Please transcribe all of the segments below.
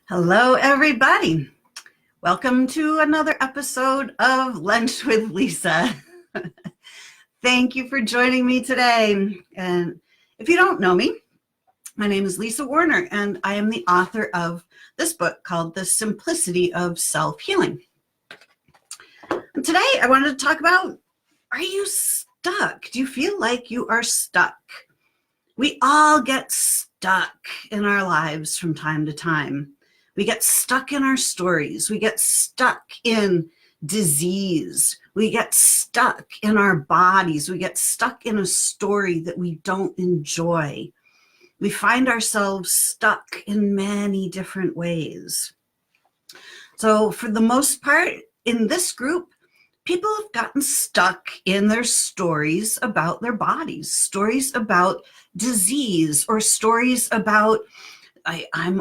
Hello, everybody. Welcome to another episode of Lunch with Lisa. Thank you for joining me today. And if you don't know me, my name is Lisa Warner, and I am the author of this book called The Simplicity of Self-Healing. And today I wanted to talk about, are you stuck? Do you feel like you are stuck? We all get stuck in our lives from time to time. We get stuck in our stories. We get stuck in disease. We get stuck in our bodies. We get stuck in a story that we don't enjoy. We find ourselves stuck in many different ways. So for the most part, in this group, people have gotten stuck in their stories about their bodies, stories about disease, or stories about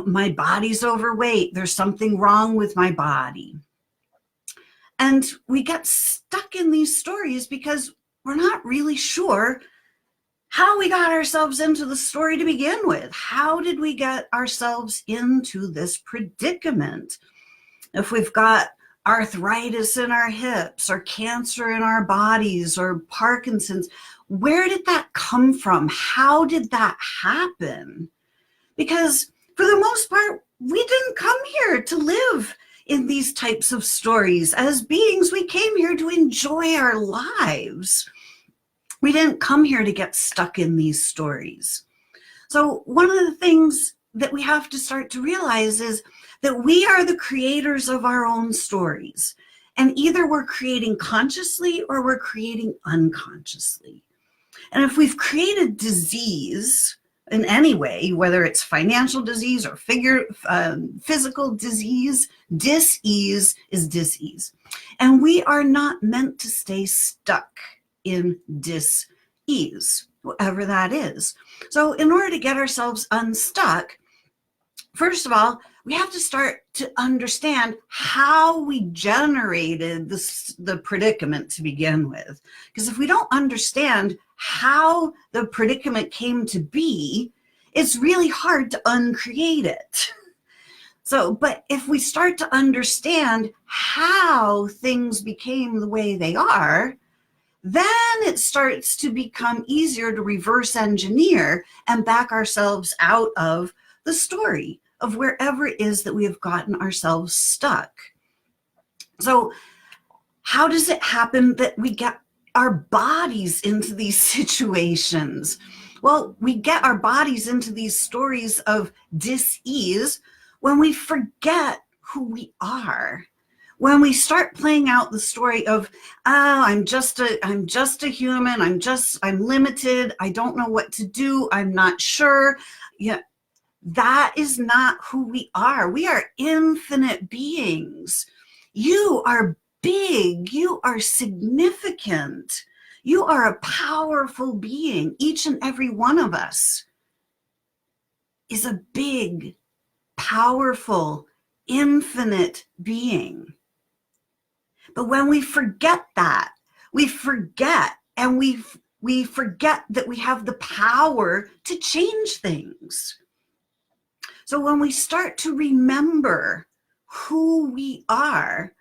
my body's overweight. There's something wrong with my body. And we get stuck in these stories because we're not really sure how we got ourselves into the story to begin with. How did we get ourselves into this predicament? If we've got arthritis in our hips, or cancer in our bodies, or Parkinson's, where did that come from? How did that happen? Because for the most part, we didn't come here to live in these types of stories. As beings, we came here to enjoy our lives. We didn't come here to get stuck in these stories. So one of the things that we have to start to realize is that we are the creators of our own stories. And either we're creating consciously or we're creating unconsciously. And if we've created disease in any way, whether it's financial disease or physical disease, dis-ease is dis-ease. And we are not meant to stay stuck in dis-ease, whatever that is. So in order to get ourselves unstuck, first of all, we have to start to understand how we generated the predicament to begin with. Because if we don't understand how the predicament came to be, it's really hard to uncreate it. So, but if we start to understand how things became the way they are, then it starts to become easier to reverse engineer and back ourselves out of the story of wherever it is that we have gotten ourselves stuck. So how does it happen that we get our bodies into these situations? Well, we get our bodies into these stories of dis-ease when we forget who we are. When we start playing out the story of, oh, I'm just a human, I'm limited, I don't know what to do, I'm not sure. Yeah, that is not who we are. We are infinite beings. You are big, you are significant, you are a powerful being. Each and every one of us is a big, powerful, infinite being. But when we forget that, we forget that we have the power to change things. So when we start to remember who we are,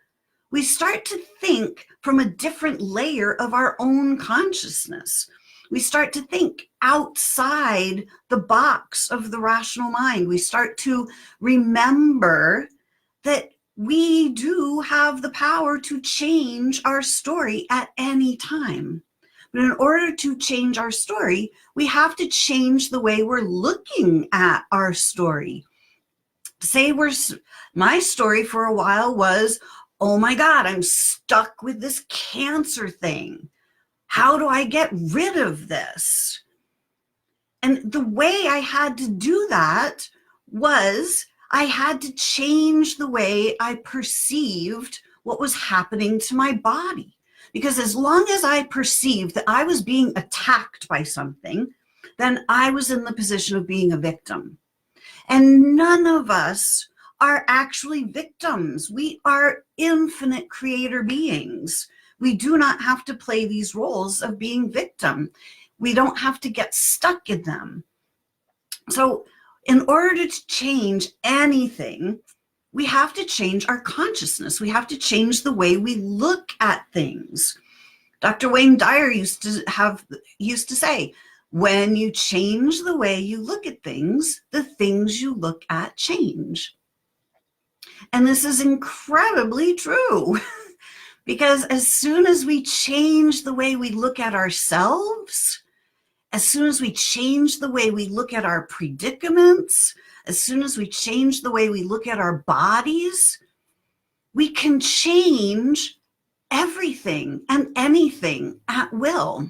we start to think from a different layer of our own consciousness. We start to think outside the box of the rational mind. We start to remember that we do have the power to change our story at any time. But in order to change our story, we have to change the way we're looking at our story. Say my story for a while was, oh my God, I'm stuck with this cancer thing. How do I get rid of this? And the way I had to do that was I had to change the way I perceived what was happening to my body. Because as long as I perceived that I was being attacked by something, then I was in the position of being a victim. And none of us are actually victims. We are infinite creator beings. We do not have to play these roles of being victim. We don't have to get stuck in them. So In order to change anything, we have to change our consciousness. We have to change the way we look at things. Dr. Wayne Dyer used to say, when you change the way you look at things, the things you look at change. And this is incredibly true because as soon as we change the way we look at ourselves, as soon as we change the way we look at our predicaments, as soon as we change the way we look at our bodies, we can change everything and anything at will.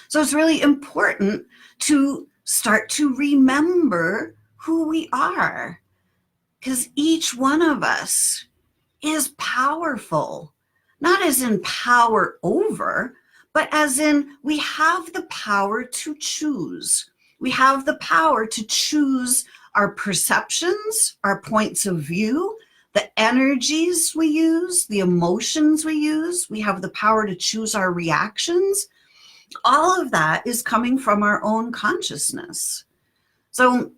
So it's really important to start to remember who we are, because each one of us is powerful, not as in power over, but as in we have the power to choose. We have the power to choose our perceptions, our points of view, the energies we use, the emotions we use. We have the power to choose our reactions. All of that is coming from our own consciousness. So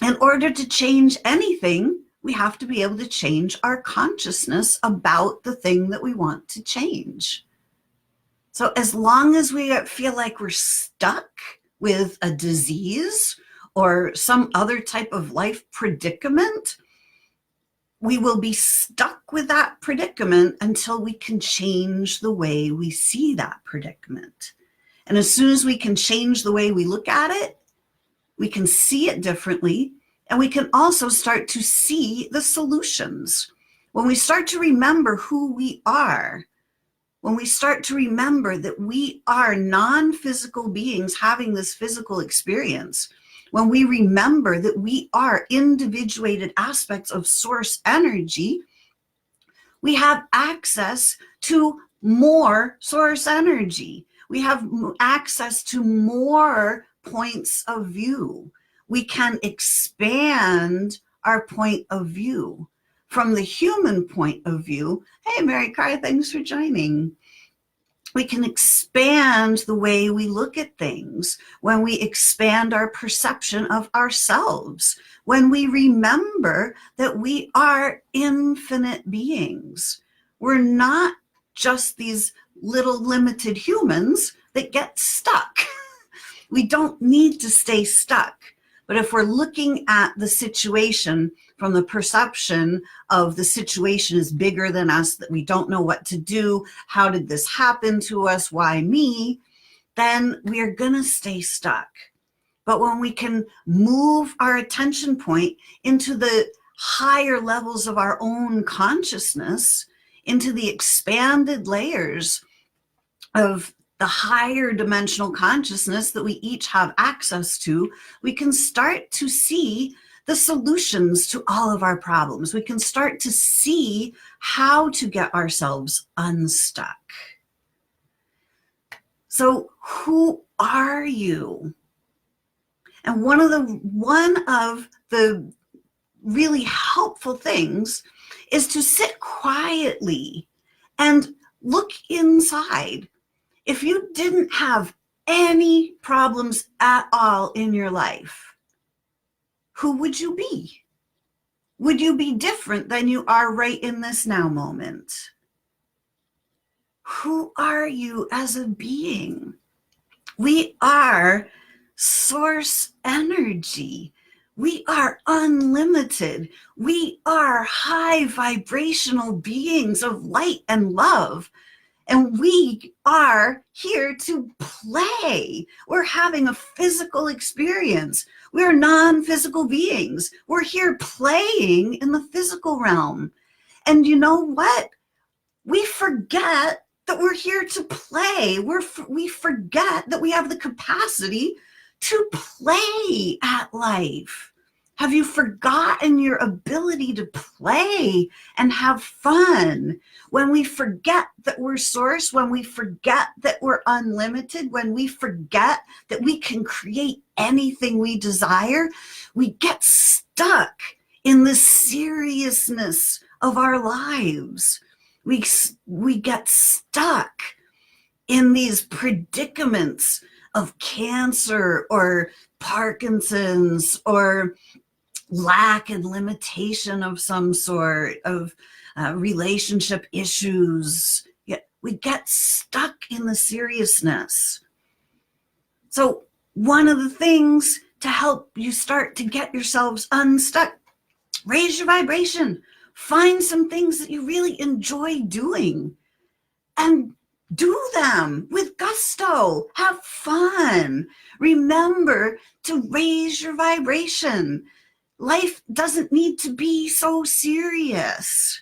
in order to change anything, we have to be able to change our consciousness about the thing that we want to change. So as long as we feel like we're stuck with a disease or some other type of life predicament, we will be stuck with that predicament until we can change the way we see that predicament. And as soon as we can change the way we look at it, we can see it differently, and we can also start to see the solutions. When we start to remember who we are, when we start to remember that we are non-physical beings having this physical experience, when we remember that we are individuated aspects of source energy, we have access to more source energy. We have access to more points of view. We can expand our point of view. From the human point of view, hey, Mary Cry, thanks for joining. We can expand the way we look at things when we expand our perception of ourselves, when we remember that we are infinite beings. We're not just these little limited humans that get stuck. We don't need to stay stuck. But if we're looking at the situation from the perception of the situation is bigger than us, that we don't know what to do, how did this happen to us, why me, then we are going to stay stuck. But when we can move our attention point into the higher levels of our own consciousness, into the expanded layers of the higher dimensional consciousness that we each have access to, we can start to see the solutions to all of our problems. We can start to see how to get ourselves unstuck. So who are you? And one of the really helpful things is to sit quietly and look inside. If you didn't have any problems at all in your life, who would you be? Would you be different than you are right in this now moment? Who are you as a being? We are source energy. We are unlimited. We are high vibrational beings of light and love. And we are here to play. We're having a physical experience. We're non-physical beings. We're here playing in the physical realm. And you know what? We forget that we're here to play. We forget that we have the capacity to play at life. Have you forgotten your ability to play and have fun? When we forget that we're source, when we forget that we're unlimited, when we forget that we can create anything we desire, we get stuck in the seriousness of our lives. We get stuck in these predicaments of cancer or Parkinson's or lack and limitation of some sort, of relationship issues. We get stuck in the seriousness. So one of the things to help you start to get yourselves unstuck, raise your vibration. Find some things that you really enjoy doing and do them with gusto. Have fun. Remember to raise your vibration. Life doesn't need to be so serious.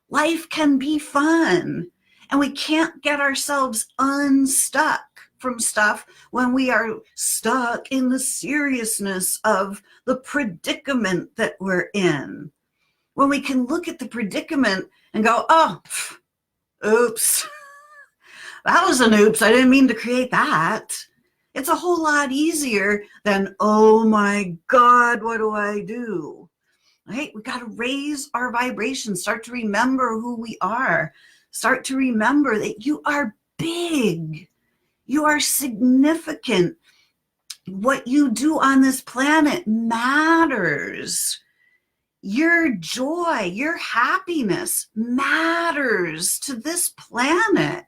Life can be fun. And we can't get ourselves unstuck from stuff when we are stuck in the seriousness of the predicament that we're in. When we can look at the predicament and go, oh, oops, that was an oops. I didn't mean to create that. It's a whole lot easier than, oh my God, what do I do? Right? We got to raise our vibration, start to remember who we are, start to remember that you are big, you are significant. What you do on this planet matters. Your joy, your happiness matters to this planet.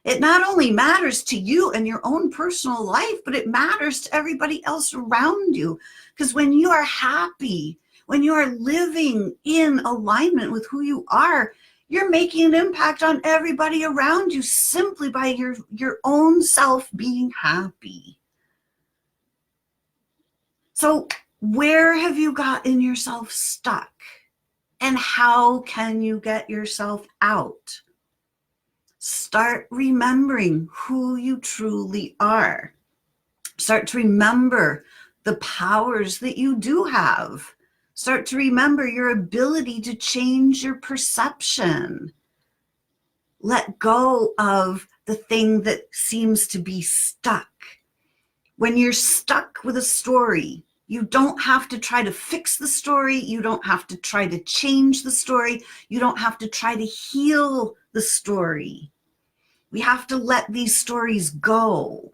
It not only matters to you and your own personal life, but it matters to everybody else around you. Because when you are happy, when you are living in alignment with who you are, you're making an impact on everybody around you simply by your own self being happy. So where have you gotten yourself stuck? And how can you get yourself out? Start remembering who you truly are. Start to remember the powers that you do have. Start to remember your ability to change your perception. Let go of the thing that seems to be stuck. When you're stuck with a story, you don't have to try to fix the story. You don't have to try to change the story. You don't have to try to heal the story. We have to let these stories go.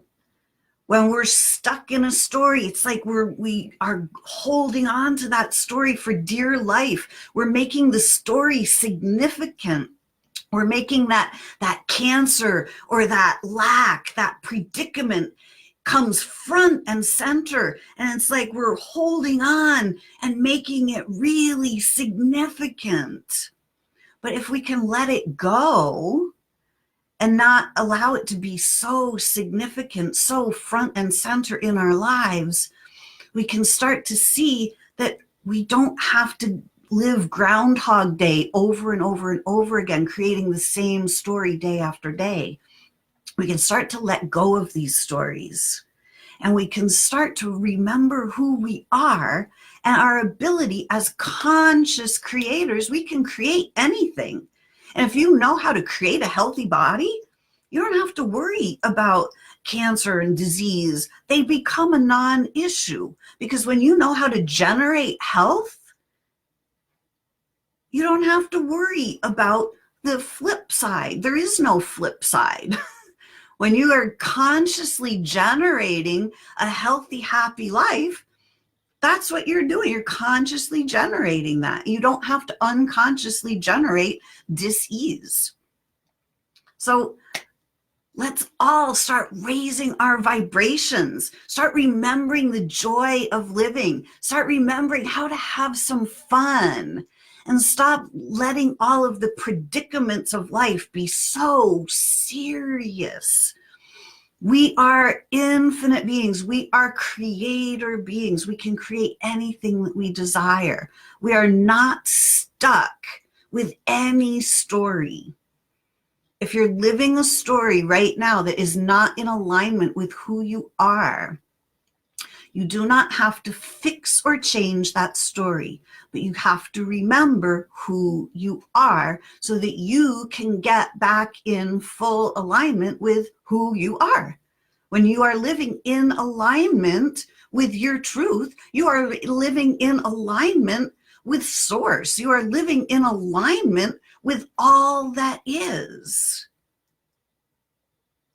When we're stuck in a story, it's like we are holding on to that story for dear life. We're making the story significant. We're making that cancer or that lack, that predicament comes front and center. And it's like we're holding on and making it really significant. But if we can let it go and not allow it to be so significant, so front and center in our lives, we can start to see that we don't have to live Groundhog Day over and over and over again, creating the same story day after day. We can start to let go of these stories, and we can start to remember who we are and our ability as conscious creators. We can create anything. And if you know how to create a healthy body, you don't have to worry about cancer and disease. They become a non-issue, because when you know how to generate health, you don't have to worry about the flip side. There is no flip side. When you are consciously generating a healthy, happy life, that's what you're doing. You're consciously generating that. You don't have to unconsciously generate dis-ease. So let's all start raising our vibrations. Start remembering the joy of living. Start remembering how to have some fun. And stop letting all of the predicaments of life be so serious. We are infinite beings. We are creator beings. We can create anything that we desire. We are not stuck with any story. If you're living a story right now that is not in alignment with who you are, you do not have to fix or change that story, but you have to remember who you are so that you can get back in full alignment with who you are. When you are living in alignment with your truth, you are living in alignment with source. You are living in alignment with all that is.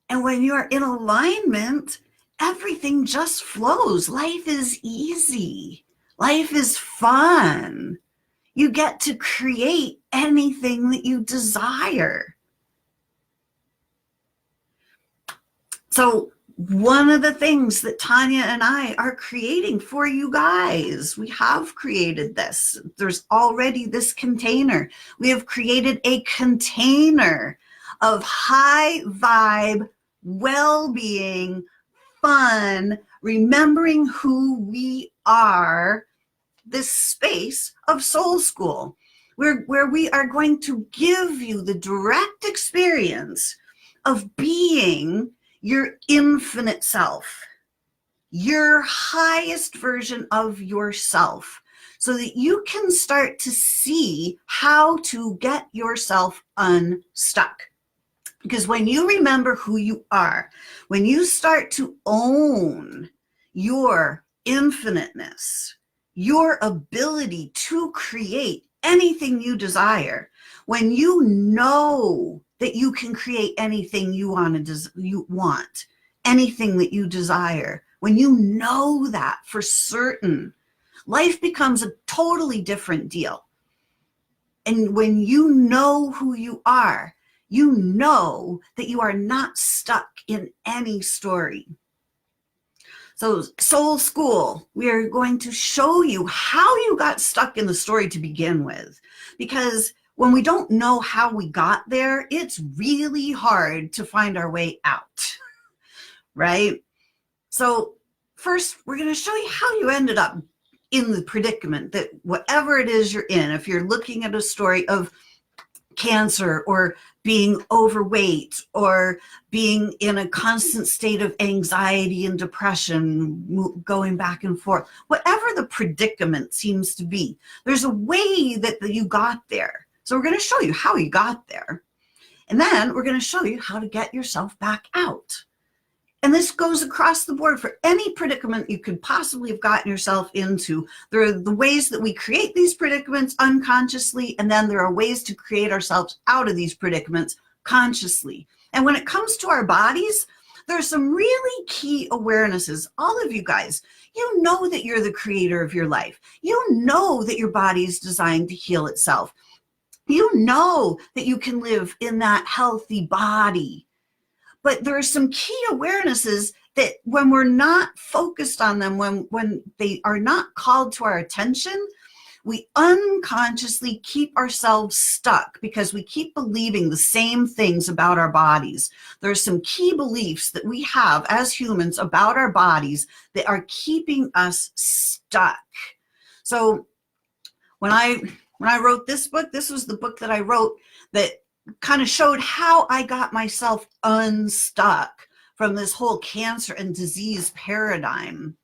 And when you are in alignment, everything just flows. Life is easy. Life is fun. You get to create anything that you desire. So one of the things that Tanya and I are creating for you guys, we have created this. There's already this container. We have created a container of high vibe, well-being, fun, remembering who we are, this space of Soul School, where we are going to give you the direct experience of being your infinite self, your highest version of yourself, so that you can start to see how to get yourself unstuck. Because when you remember who you are, when you start to own your infiniteness, your ability to create anything you desire, when you know that you can create anything you want, anything that you desire, when you know that for certain, life becomes a totally different deal. And when you know who you are, you know that you are not stuck in any story. So Soul School, we are going to show you how you got stuck in the story to begin with. Because when we don't know how we got there, it's really hard to find our way out, right? So first, we're going to show you how you ended up in the predicament that whatever it is you're in, if you're looking at a story of cancer or being overweight or being in a constant state of anxiety and depression, going back and forth, whatever the predicament seems to be, there's a way that you got there. So we're going to show you how you got there. And then we're going to show you how to get yourself back out. And this goes across the board for any predicament you could possibly have gotten yourself into. There are the ways that we create these predicaments unconsciously, and then there are ways to create ourselves out of these predicaments consciously. And when it comes to our bodies, there are some really key awarenesses. All of you guys, you know that you're the creator of your life. You know that your body is designed to heal itself. You know that you can live in that healthy body. But there are some key awarenesses that when we're not focused on them, when they are not called to our attention, we unconsciously keep ourselves stuck because we keep believing the same things about our bodies. There are some key beliefs that we have as humans about our bodies that are keeping us stuck. So when I wrote this book, this was the book that I wrote that kind of showed how I got myself unstuck from this whole cancer and disease paradigm.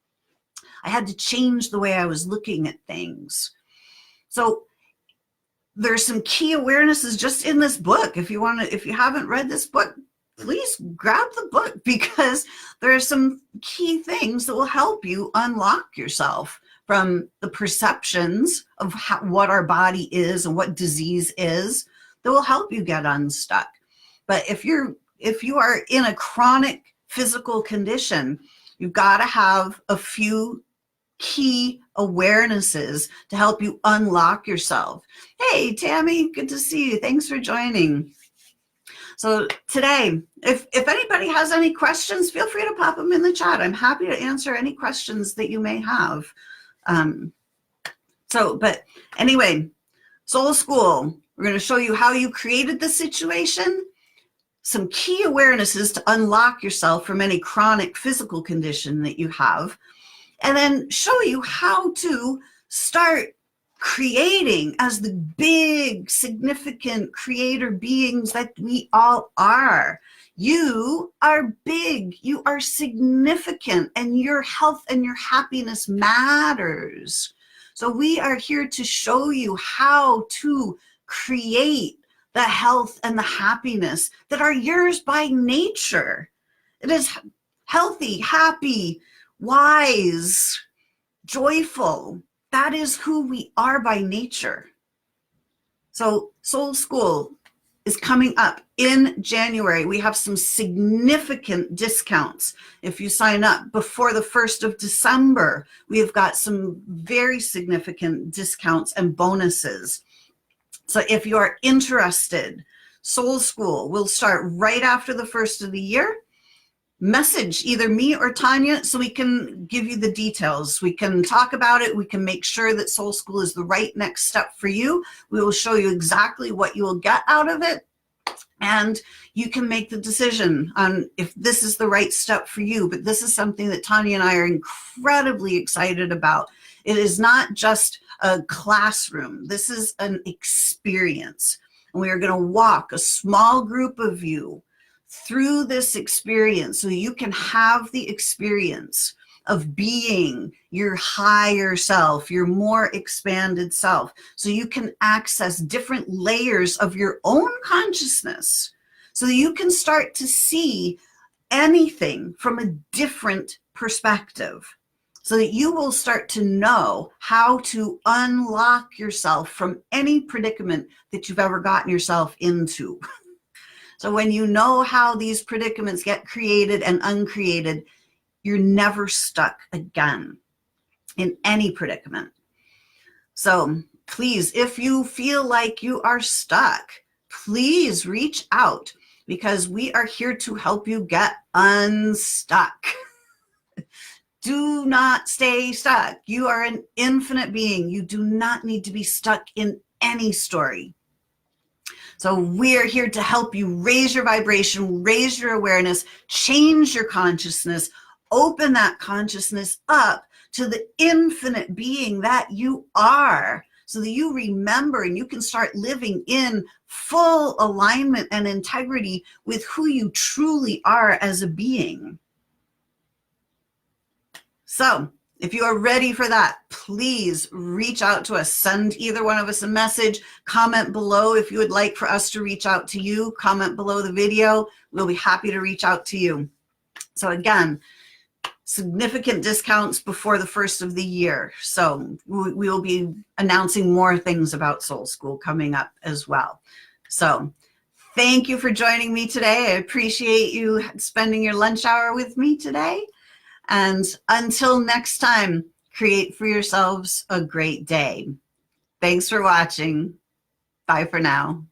I had to change the way I was looking at things. So there's some key awarenesses just in this book. If you haven't read this book, please grab the book, because there are some key things that will help you unlock yourself from the perceptions of what our body is and what disease is, that will help you get unstuck. But if you are in a chronic physical condition, you've got to have a few key awarenesses to help you unlock yourself. Hey, Tammy, good to see you. Thanks for joining. So today, if anybody has any questions, feel free to pop them in the chat. I'm happy to answer any questions that you may have. But anyway, Soul School, we're going to show you how you created the situation, some key awarenesses to unlock yourself from any chronic physical condition that you have, and then show you how to start creating as the big, significant creator beings that we all are. You are big, you are significant, and your health and your happiness matters. So we are here to show you how to create the health and the happiness that are yours by nature. It is healthy, happy, wise, joyful. That is who we are by nature. So Soul School, is coming up in January. We have some significant discounts. If you sign up before the 1st of December, we have got some very significant discounts and bonuses. So if you are interested, Soul School will start right after the 1st of the year. Message either me or Tanya so we can give you the details. We can talk about it. We can make sure that Soul School is the right next step for you. We will show you exactly what you will get out of it. And you can make the decision on if this is the right step for you. But this is something that Tanya and I are incredibly excited about. It is not just a classroom. This is an experience. And we are going to walk a small group of you through this experience so you can have the experience of being your higher self, your more expanded self, so you can access different layers of your own consciousness, so that you can start to see anything from a different perspective, so that you will start to know how to unlock yourself from any predicament that you've ever gotten yourself into. So when you know how these predicaments get created and uncreated, you're never stuck again in any predicament. So please, if you feel like you are stuck, please reach out, because we are here to help you get unstuck. Do not stay stuck. You are an infinite being. You do not need to be stuck in any story. So we're here to help you raise your vibration, raise your awareness, change your consciousness, open that consciousness up to the infinite being that you are, so that you remember and you can start living in full alignment and integrity with who you truly are as a being. So if you are ready for that, please reach out to us. Send either one of us a message. Comment below if you would like for us to reach out to you. Comment below the video. We'll be happy to reach out to you. So again, significant discounts before the 1st of the year. So we will be announcing more things about Soul School coming up as well. So thank you for joining me today. I appreciate you spending your lunch hour with me today. And until next time, create for yourselves a great day. Thanks for watching. Bye for now.